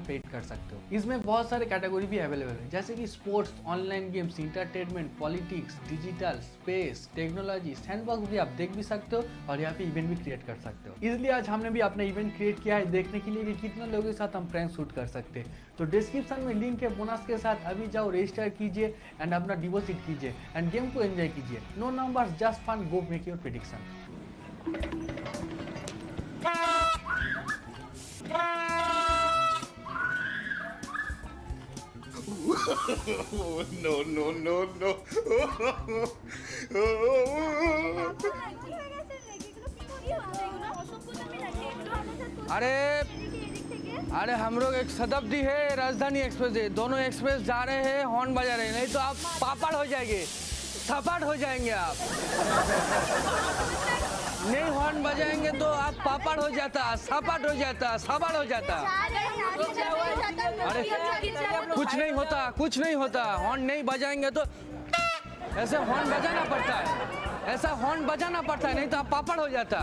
Paid कर सकते हो। इसमें बहुत सारे कैटेगरी भी अवेलेबल है, जैसे कि sports, online games, entertainment, politics, digital, space, technology, sandbox भी आप देख भी सकते हो और यहाँ पे इवेंट भी क्रिएट कर सकते हो। इसलिए आज हमने भी अपना इवेंट क्रिएट किया है देखने के लिए कि कितने लोगों के साथ हम प्रैंक शूट कर सकते हैं। तो डिस्क्रिप्शन में लिंक है, बोनस के साथ अभी जाओ, रजिस्टर कीजिए एंड अपना डिपॉजिट कीजिए एंड गेम को एंजॉय कीजिए। No numbers, just fun, go make your prediction. No, no, no, no. अरे हम लोग एक शताब्दी है, राजधानी एक्सप्रेस है, दोनों एक्सप्रेस जा रहे हैं, हॉर्न बजा रहे हैं, नहीं तो आप पापड़ हो जाएंगे, थपाट हो जाएंगे आप। नहीं हॉर्न बजाएंगे तो आप पापड़ हो जाता, सपाट हो जाता, सबाड़ हो जाता। अरे कुछ नहीं होता, कुछ नहीं होता। हॉर्न नहीं बजाएंगे तो ऐसे हॉर्न बजाना पड़ता है, ऐसा हॉर्न बजाना पड़ता है, नहीं तो आप पापड़ हो जाता।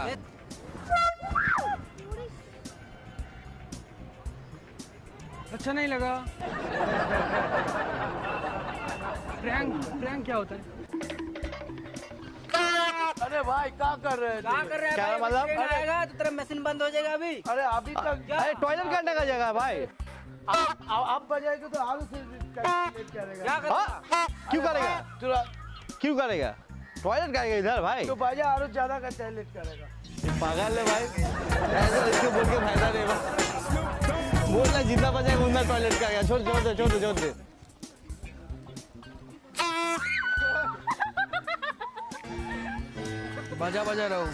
अच्छा नहीं लगा? प्रैंक क्या होता है? अरे भाई क्या कर रहे हैं? क्या मतलब? आएगा तो तेरा मशीन बंद हो जाएगा अभी। अरे अभी तक अरे टॉयलेट करने का जगह है भाई। आप बजाएगा तो आलू से करेगा। हाँ? क्यों करेगा? क्यों करेगा? टॉयलेट करेगा इधर भाई। तो बजा आलू ज्यादा का टॉयलेट करेगा। पागल है भाई, ऐसा इसको बोल के फायदा नहीं भाई। बोलना जितना बजाएगा उतना टॉयलेट करेगा। छोड़ दे। বাজা রাও,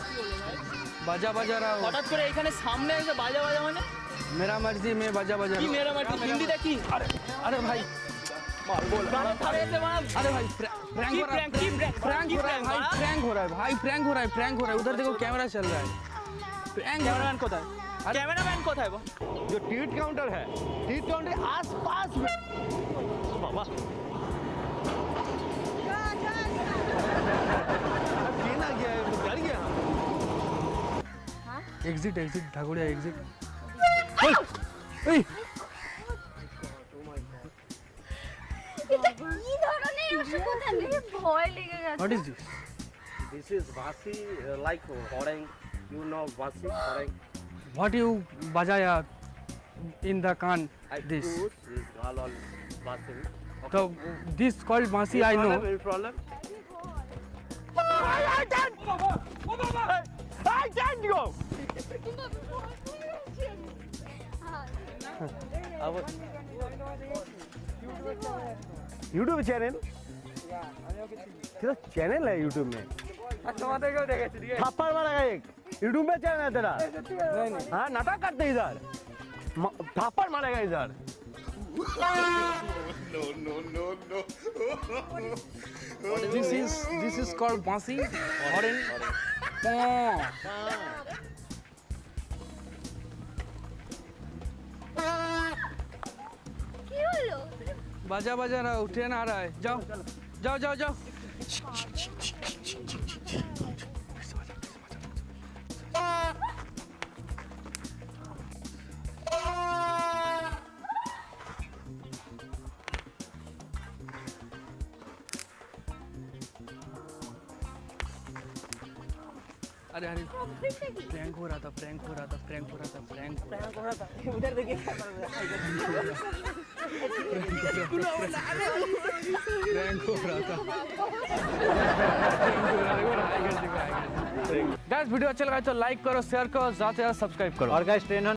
বাজা রাও। হঠাৎ করে এখানে সামনে এসে বাজা মানে मेरा मर्जी में बाजा কি মেরা মাটি হিন্দিটা কি? अरे भाई अरे भाई प्रैंक हो रहा है, प्रैंक हो रहा है भाई, प्रैंक हो रहा है। उधर देखो कैमरा चल रहा है। ক্যামেরাম্যান কোথায়? ক্যামেরাম্যান কোথায়? जो टिकट काउंटर है, टिकट काउंटर के आस-पास में बाबा केना गया है, डर गया। Exit Thakuria exit. What is this? This is Vasi, like horeng. You know Vasi, horeng. What you bajaya in the can? I This. choose is halal Vasi. So this called Masi, I know. Any problem? I can't go. YouTube channel? तेरा channel है YouTube में? थप्पड़ मारेगा एक, YouTube में channel है तेरा? नहीं। हाँ नाटक करते इधर, थप्पड़ मारेगा इधर। No, no, no, no. This is called Masi. बाजा रहा हूँ, ट्रेन आ रहा है, जाओ। अरे प्रैंक हो रहा था। उधर देखिए क्या कर रहा है। प्रैंक हो रहा था। गाइस वीडियो अच्छा लगा तो लाइक करो, शेयर करो, ज़्यादा से ज़्यादा सब्सक्राइब करो। और गाइस ट्रेन